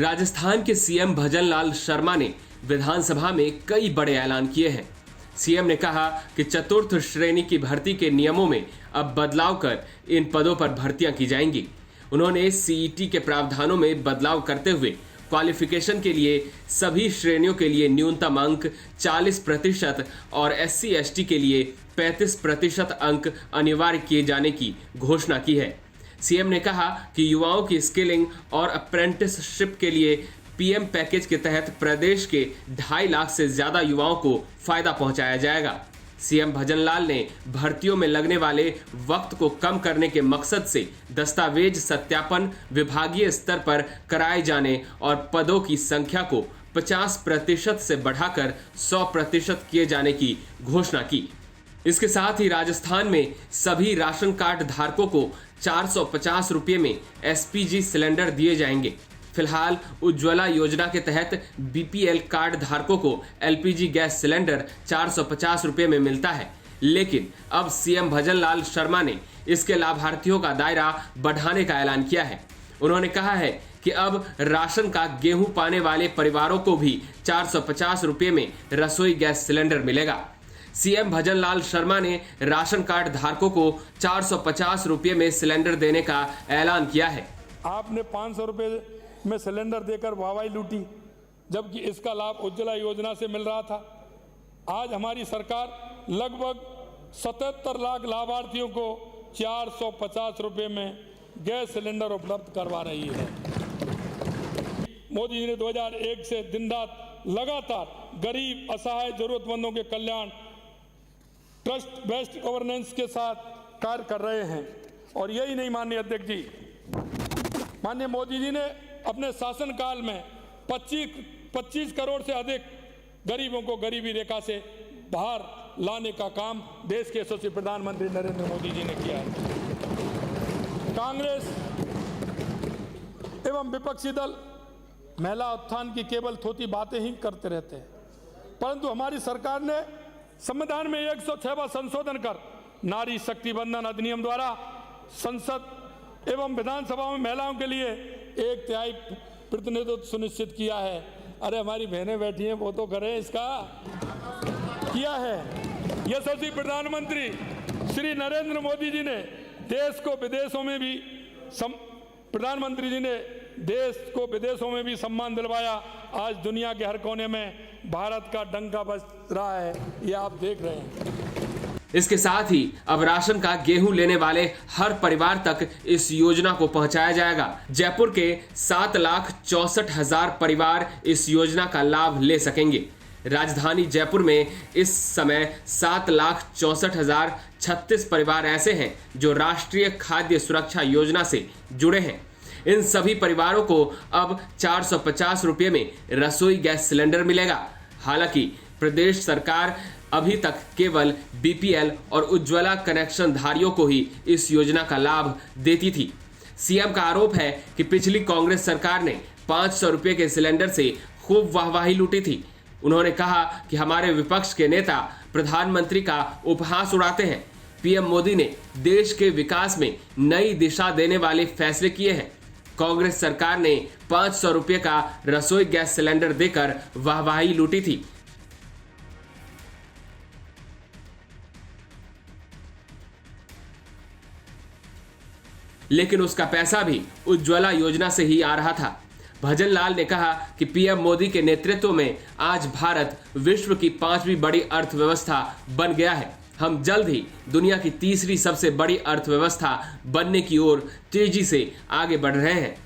राजस्थान के सीएम भजनलाल शर्मा ने विधानसभा में कई बड़े ऐलान किए हैं। सीएम ने कहा कि चतुर्थ श्रेणी की भर्ती के नियमों में अब बदलाव कर इन पदों पर भर्तियां की जाएंगी। उन्होंने सीईटी के प्रावधानों में बदलाव करते हुए क्वालिफिकेशन के लिए सभी श्रेणियों के लिए न्यूनतम अंक 40% और SC/ST के लिए 35% अंक अनिवार्य किए जाने की घोषणा की है। सीएम ने कहा कि युवाओं की स्किलिंग और अप्रेंटिसशिप के लिए पीएम पैकेज के तहत प्रदेश के 2.5 लाख से ज्यादा युवाओं को फायदा पहुंचाया जाएगा। सीएम भजनलाल ने भर्तियों में लगने वाले वक्त को कम करने के मकसद से दस्तावेज सत्यापन विभागीय स्तर पर कराए जाने और पदों की संख्या को 50% से बढ़ाकर 100% किए जाने की घोषणा की। इसके साथ ही राजस्थान में सभी राशन कार्ड धारकों को 450 रुपये में SPG सिलेंडर दिए जाएंगे। फिलहाल उज्ज्वला योजना के तहत BPL कार्ड धारकों को LPG गैस सिलेंडर 450 रुपये में मिलता है, लेकिन अब सीएम भजनलाल शर्मा ने इसके लाभार्थियों का दायरा बढ़ाने का ऐलान किया है। उन्होंने कहा है कि अब राशन का गेहूं पाने वाले परिवारों को भी 450 रुपये में रसोई गैस सिलेंडर मिलेगा। सीएम भजनलाल शर्मा ने राशन कार्ड धारकों को 450 रुपये में सिलेंडर देने का ऐलान किया है। आपने 500 रुपये में सिलेंडर देकर वाहवाही लूटी, जबकि इसका लाभ उज्ज्वला योजना से मिल रहा था। आज हमारी सरकार लगभग 77 लाख लाभार्थियों को 450 रुपये में गैस सिलेंडर उपलब्ध करवा रही है। मोदी जी ने 2001 से दिन रात लगातार गरीब, असहाय, जरूरतमंदों के कल्याण ट्रस्ट बेस्ड गवर्नेंस के साथ कार्य कर रहे हैं। और यही नहीं माननीय अध्यक्ष जी, माननीय मोदी जी ने अपने शासनकाल में 25 करोड़ से अधिक गरीबों को गरीबी रेखा से बाहर लाने का काम देश के यशस्वी प्रधानमंत्री नरेंद्र मोदी जी ने किया है। कांग्रेस एवं विपक्षी दल महिला उत्थान की केवल थोती बातें ही करते रहते हैं, परंतु हमारी सरकार ने संविधान में 106वां संशोधन कर नारी शक्ति बंधन अधिनियम द्वारा संसद एवं विधानसभा में महिलाओं के लिए 1/3 प्रतिनिधित्व सुनिश्चित किया है। अरे हमारी बहनें बैठी हैं, वो तो करें, इसका किया है। यशस्वी प्रधानमंत्री श्री नरेंद्र मोदी जी ने देश को विदेशों में भी प्रधानमंत्री जी ने देश को विदेशों में भी सम्मान दिलवाया। आज दुनिया के हर कोने में भारत का डंका बज रहा है, ये आप देख रहे हैं। इसके साथ ही अब राशन का गेहूं लेने वाले हर परिवार तक इस योजना को पहुंचाया जाएगा। जयपुर के 7,64,000 परिवार इस योजना का लाभ ले सकेंगे। राजधानी जयपुर में इस समय 7,64,036 परिवार ऐसे हैं जो राष्ट्रीय खाद्य सुरक्षा योजना से जुड़े हैं। इन सभी परिवारों को अब 450 रुपये में रसोई गैस सिलेंडर मिलेगा। हालांकि प्रदेश सरकार अभी तक केवल BPL और उज्ज्वला कनेक्शन धारियों को ही इस योजना का लाभ देती थी। सीएम का आरोप है कि पिछली कांग्रेस सरकार ने 500 रुपये के सिलेंडर से खूब वाहवाही लूटी थी। उन्होंने कहा कि हमारे विपक्ष के नेता प्रधानमंत्री का उपहास उड़ाते हैं। पीएम मोदी ने देश के विकास में नई दिशा देने वाले फैसले किए हैं। कांग्रेस सरकार ने 500 रुपये का रसोई गैस सिलेंडर देकर वाहवाही लूटी थी। लेकिन उसका पैसा भी उज्ज्वला योजना से ही आ रहा था। भजनलाल ने कहा कि पीएम मोदी के नेतृत्व में आज भारत विश्व की 5वीं बड़ी अर्थव्यवस्था बन गया है। हम जल्द ही दुनिया की 3री सबसे बड़ी अर्थव्यवस्था बनने की ओर तेजी से आगे बढ़ रहे हैं।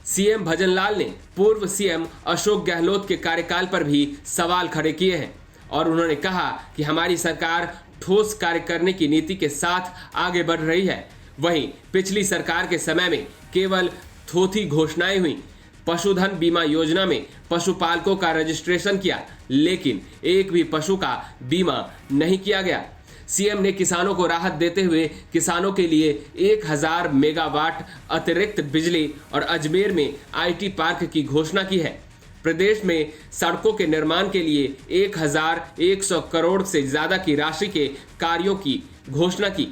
सीएम भजनलाल ने पूर्व सीएम अशोक गहलोत के कार्यकाल पर भी सवाल खड़े किए हैं और उन्होंने कहा कि हमारी सरकार ठोस कार्य करने की नीति के साथ आगे बढ़ रही है। वहीं पिछली सरकार के समय में केवल थोथी घोषणाएं हुई। पशुधन बीमा योजना में पशुपालकों का रजिस्ट्रेशन किया, लेकिन एक भी पशु का बीमा नहीं किया गया। सीएम ने किसानों को राहत देते हुए किसानों के लिए 1000 मेगावाट अतिरिक्त बिजली और अजमेर में IT पार्क की घोषणा की है। प्रदेश में सड़कों के निर्माण के लिए 1100 करोड़ से ज्यादा की राशि के कार्यों की घोषणा की।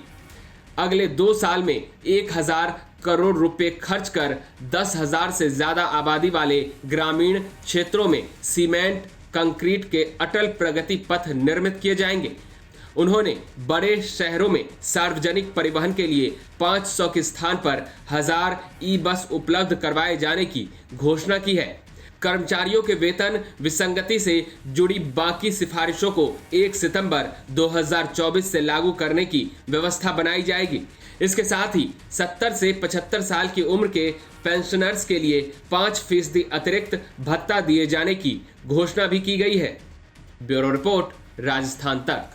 अगले 2 साल में 1000 करोड़ रुपए खर्च कर 10,000 से ज्यादा आबादी वाले ग्रामीण क्षेत्रों में सीमेंट कंक्रीट के अटल प्रगति पथ निर्मित किए जाएंगे। उन्होंने बड़े शहरों में सार्वजनिक परिवहन के लिए 500 के स्थान पर 1000 ई बस उपलब्ध करवाए जाने की घोषणा की है। कर्मचारियों के वेतन विसंगति से जुड़ी बाकी सिफारिशों को 1 सितंबर 2024 से लागू करने की व्यवस्था बनाई जाएगी। इसके साथ ही 70 से 75 साल की उम्र के पेंशनर्स के लिए 5% अतिरिक्त भत्ता दिए जाने की घोषणा भी की गई है। ब्यूरो रिपोर्ट, राजस्थान तक।